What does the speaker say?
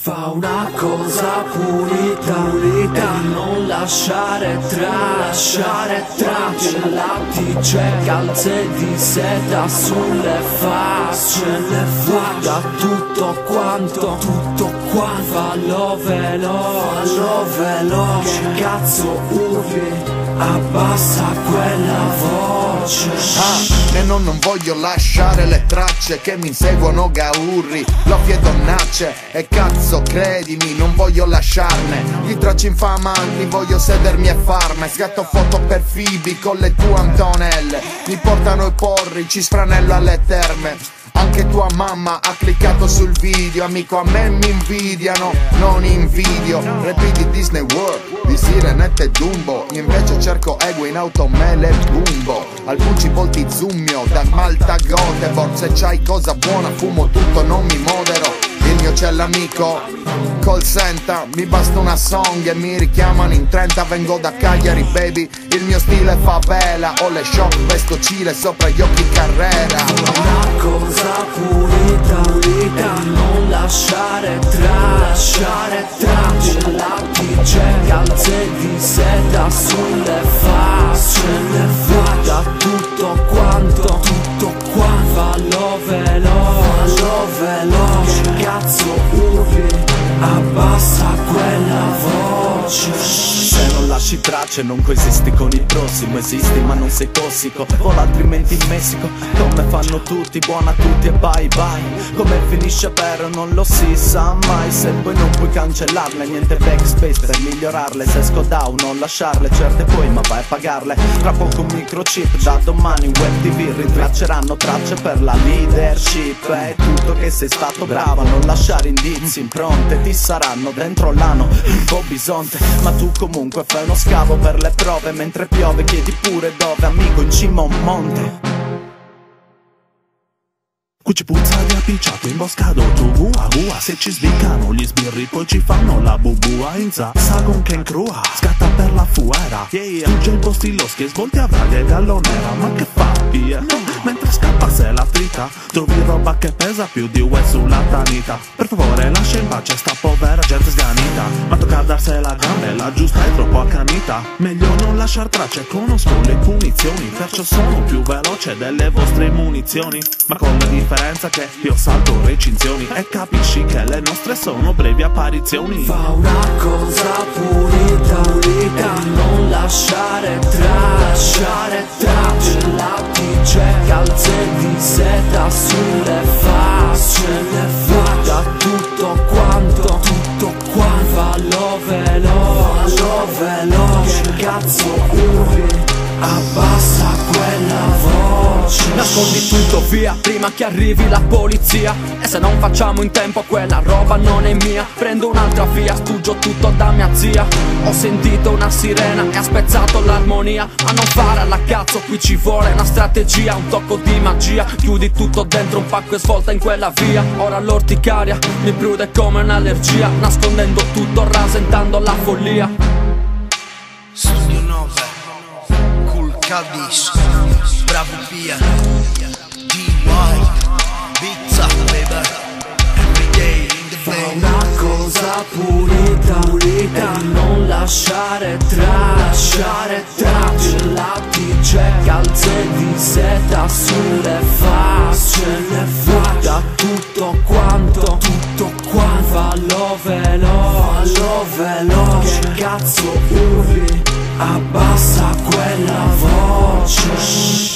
Fa una cosa pulita e non lasciare tracce. Lattice, calze di seta sulle facce. Guarda tutto quanto, fallo veloce. Che cazzo urli? Abbassa quella voce. E non voglio lasciare le tracce che mi inseguono gaurri, loffie e donnacce. E cazzo credimi, non voglio lasciarne i tracci infamanti, voglio sedermi e farme. Scatto foto per Fibi con le tue Antonelle, mi portano i porri, ci sfranello alle terme. Anche tua mamma ha cliccato sul video, amico a me mi invidiano, non invidio. Repi di Disney World, di Sirenette e Dumbo, io invece cerco egue in automele e bumbo. Al Gucci volti zummio, da Malta Göteborg, se c'hai cosa buona fumo tutto, non mi modero. Il mio c'è l'amico call center, mi basta una song e mi richiamano in 30, vengo da Cagliari baby, il mio stile è favela, ho le shock, vesto Cile sopra gli occhi Carrera. Una cosa pulita, non lasciare tracce. Lattice, calze di seta sulle facce. Guarda tutto quanto, fallo veloce. Che cazzo urli? Abbassa quella voce. Se non lasci tracce non coesisti con il prossimo. Esisti ma non sei tossico, vola altrimenti in Messico. Come fanno tutti, buona a tutti e bye bye. Come finisce però non lo si sa mai. Se poi non puoi cancellarle, niente backspace per migliorarle. Se esco down non lasciarle, certe poi ma vai a pagarle. Tra poco un microchip, da domani web tv ritracceranno tracce per la leadership. È tutto che sei stato bravo a non lasciare indizi, impronte ti saranno dentro l'ano un po' bisonte. Ma tu comunque fai uno scavo per le prove, mentre piove chiedi pure dove, amico, in cima a un monte. Qui ci puzza di appicciato imboscato, tu vua, se ci sviccano gli sbirri poi ci fanno la bubua. In sa con Ken Crua, scatta per la fuera, fugge in posti loschi e svolti a vaglia e gallonera. Ma che fa, via? Mentre scappa se la trita, trovi roba che pesa più di UE sulla tanita. Per favore lascia in pace sta povera gente sganita, ma tocca darsela la gambe, la giusta è troppo accanita. Meglio non lasciar tracce, conosco le punizioni, perciò sono più veloce delle vostre munizioni. Ma con la differenza che io salto recinzioni e capisci che le nostre sono brevi apparizioni. Fa una cosa pulita e non lasciare tracce. Lattice, calze di seta sulle facce. Guarda tutto quanto, fallo veloce. Che cazzo urli? Abbassa quella voce. Nascondi tutto via prima che arrivi la polizia. E se non facciamo in tempo quella roba non è mia. Prendo un'altra via, sfuggo tutto da mia zia. Ho sentito una sirena e ha spezzato l'armonia. Ma non fare alla cazzo, qui ci vuole una strategia, un tocco di magia. Chiudi tutto dentro un pacco e svolta in quella via. Ora l'orticaria mi prude come un'allergia, nascondendo tutto, rasentando la follia. Studio 9 Caldisco, bravo piano, D-White, pizza, baby, everyday in the flame. Una cosa pulita e non lasciare tracce. Lattice, calze di seta sulle facce. Guarda tutto quanto, fallo veloce. Che cazzo urli? Abbassa quella voce.